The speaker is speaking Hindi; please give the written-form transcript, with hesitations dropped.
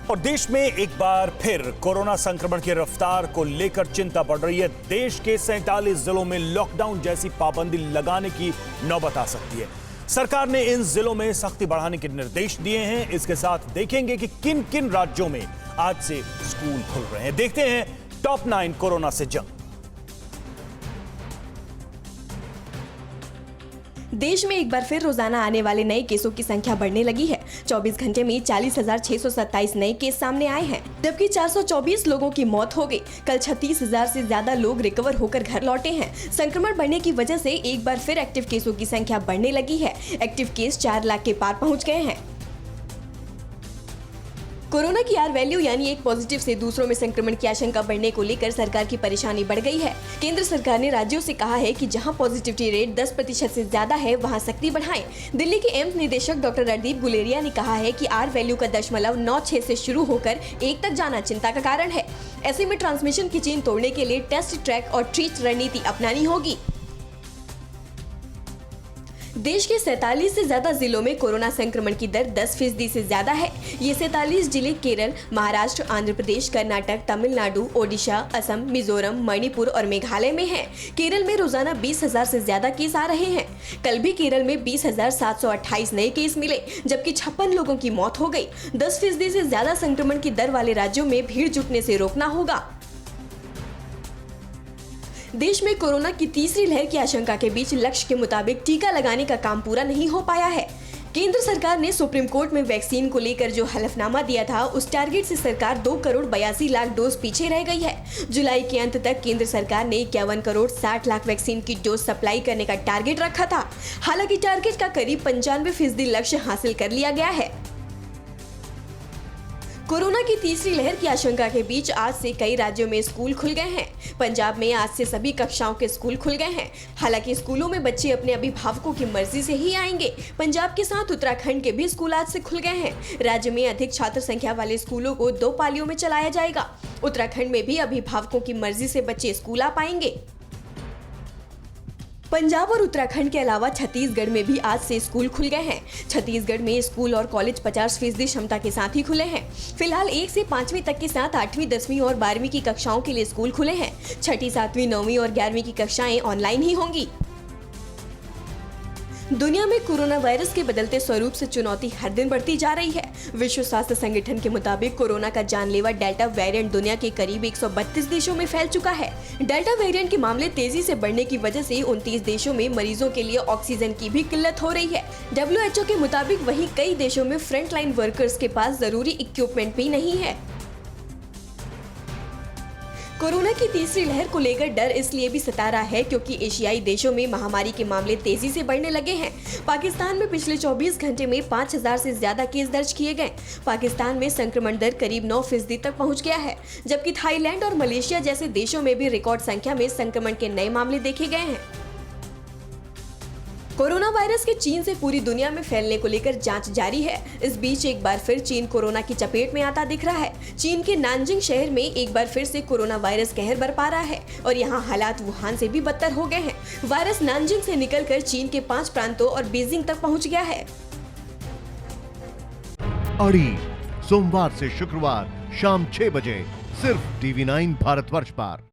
और देश में एक बार फिर कोरोना संक्रमण की रफ्तार को लेकर चिंता बढ़ रही है। देश के 47 जिलों में लॉकडाउन जैसी पाबंदी लगाने की नौबत आ सकती है। सरकार ने इन जिलों में सख्ती बढ़ाने के निर्देश दिए हैं। इसके साथ देखेंगे कि किन किन राज्यों में आज से स्कूल खुल रहे हैं। देखते हैं टॉप 9 कोरोना से जंग। देश में एक बार फिर रोजाना आने वाले नए केसों की संख्या बढ़ने लगी है। 24 घंटे में 40,627 नए केस सामने आए हैं, जबकि 424 लोगों की मौत हो गई। कल 36,000 से ज्यादा लोग रिकवर होकर घर लौटे हैं। संक्रमण बढ़ने की वजह से एक बार फिर एक्टिव केसों की संख्या बढ़ने लगी है। एक्टिव केस 4 लाख के पार पहुँच गए हैं। कोरोना की आर वैल्यू यानी एक पॉजिटिव से दूसरों में संक्रमण की आशंका बढ़ने को लेकर सरकार की परेशानी बढ़ गई है। केंद्र सरकार ने राज्यों से कहा है कि जहां पॉजिटिविटी रेट 10% से ज्यादा है वहां सख्ती बढ़ाएं। दिल्ली के एम्स निदेशक डॉक्टर रणदीप गुलेरिया ने कहा है कि आर वैल्यू का 0.96 से शुरू होकर 1 तक जाना चिंता का कारण है। ऐसे में ट्रांसमिशन की चेन तोड़ने के लिए टेस्ट, ट्रैक और ट्रीट रणनीति अपनानी होगी। देश के 47 से ज्यादा जिलों में कोरोना संक्रमण की दर 10% से ज्यादा है। ये 47 जिले केरल, महाराष्ट्र, आंध्र प्रदेश, कर्नाटक, तमिलनाडु, ओडिशा, असम, मिजोरम, मणिपुर और मेघालय में हैं। केरल में रोजाना 20,000 से ज्यादा केस आ रहे हैं। कल भी केरल में 20,728 नए केस मिले, जबकि 56 लोगों की मौत हो गई। 10% से ज्यादा संक्रमण की दर वाले राज्यों में भीड़ जुटने से रोकना होगा। देश में कोरोना की तीसरी लहर की आशंका के बीच लक्ष्य के मुताबिक टीका लगाने का काम पूरा नहीं हो पाया है। केंद्र सरकार ने सुप्रीम कोर्ट में वैक्सीन को लेकर जो हलफनामा दिया था, उस टारगेट से सरकार 2 करोड़ 82 लाख डोज पीछे रह गई है। जुलाई के अंत तक केंद्र सरकार ने 51 करोड़ 60 लाख वैक्सीन की डोज सप्लाई करने का टारगेट रखा था। हालांकि टारगेट का करीब 95% लक्ष्य हासिल कर लिया गया है। कोरोना की तीसरी लहर की आशंका के बीच आज से कई राज्यों में स्कूल खुल गए हैं। पंजाब में आज से सभी कक्षाओं के स्कूल खुल गए हैं। हालांकि स्कूलों में बच्चे अपने अभिभावकों की मर्जी से ही आएंगे। पंजाब के साथ उत्तराखंड के भी स्कूल आज से खुल गए हैं। राज्य में अधिक छात्र संख्या वाले स्कूलों को 2 पालियों में चलाया जाएगा। उत्तराखंड में भी अभिभावकों की मर्जी से बच्चे स्कूल आ पाएंगे। पंजाब और उत्तराखंड के अलावा छत्तीसगढ़ में भी आज से स्कूल खुल गए हैं। छत्तीसगढ़ में स्कूल और कॉलेज 50% क्षमता के साथ ही खुले हैं। फिलहाल 1 से 5वीं तक के साथ 8वीं, 10वीं और 12वीं की कक्षाओं के लिए स्कूल खुले हैं। 6ठी, 7वीं, 9वीं और 11वीं की कक्षाएं ऑनलाइन ही होंगी। दुनिया में कोरोना वायरस के बदलते स्वरूप से चुनौती हर दिन बढ़ती जा रही है। विश्व स्वास्थ्य संगठन के मुताबिक कोरोना का जानलेवा डेल्टा वेरिएंट दुनिया के करीब 132 देशों में फैल चुका है। डेल्टा वेरिएंट के मामले तेजी से बढ़ने की वजह से 29 देशों में मरीजों के लिए ऑक्सीजन की भी किल्लत हो रही है। WHO के मुताबिक वहीं कई देशों में फ्रंटलाइन वर्कर्स के पास जरूरी इक्विपमेंट भी नहीं है। कोरोना की तीसरी लहर को लेकर डर इसलिए भी सता रहा है क्योंकि एशियाई देशों में महामारी के मामले तेजी से बढ़ने लगे हैं। पाकिस्तान में पिछले 24 घंटे में 5,000 से ज्यादा केस दर्ज किए गए। पाकिस्तान में संक्रमण दर करीब 9% तक पहुंच गया है, जबकि थाईलैंड और मलेशिया जैसे देशों में भी रिकॉर्ड संख्या में संक्रमण के नए मामले देखे गए हैं। कोरोना वायरस के चीन से पूरी दुनिया में फैलने को लेकर जांच जारी है। इस बीच एक बार फिर चीन कोरोना की चपेट में आता दिख रहा है। चीन के नानजिंग शहर में एक बार फिर से कोरोना वायरस कहर बरपा रहा है और यहां हालात वुहान से भी बदतर हो गए हैं। वायरस नानजिंग से निकलकर चीन के 5 प्रांतों और बीजिंग तक पहुंच गया है। अड़ी सोमवार से शुक्रवार शाम 6 बजे सिर्फ TV9 भारतवर्ष पर।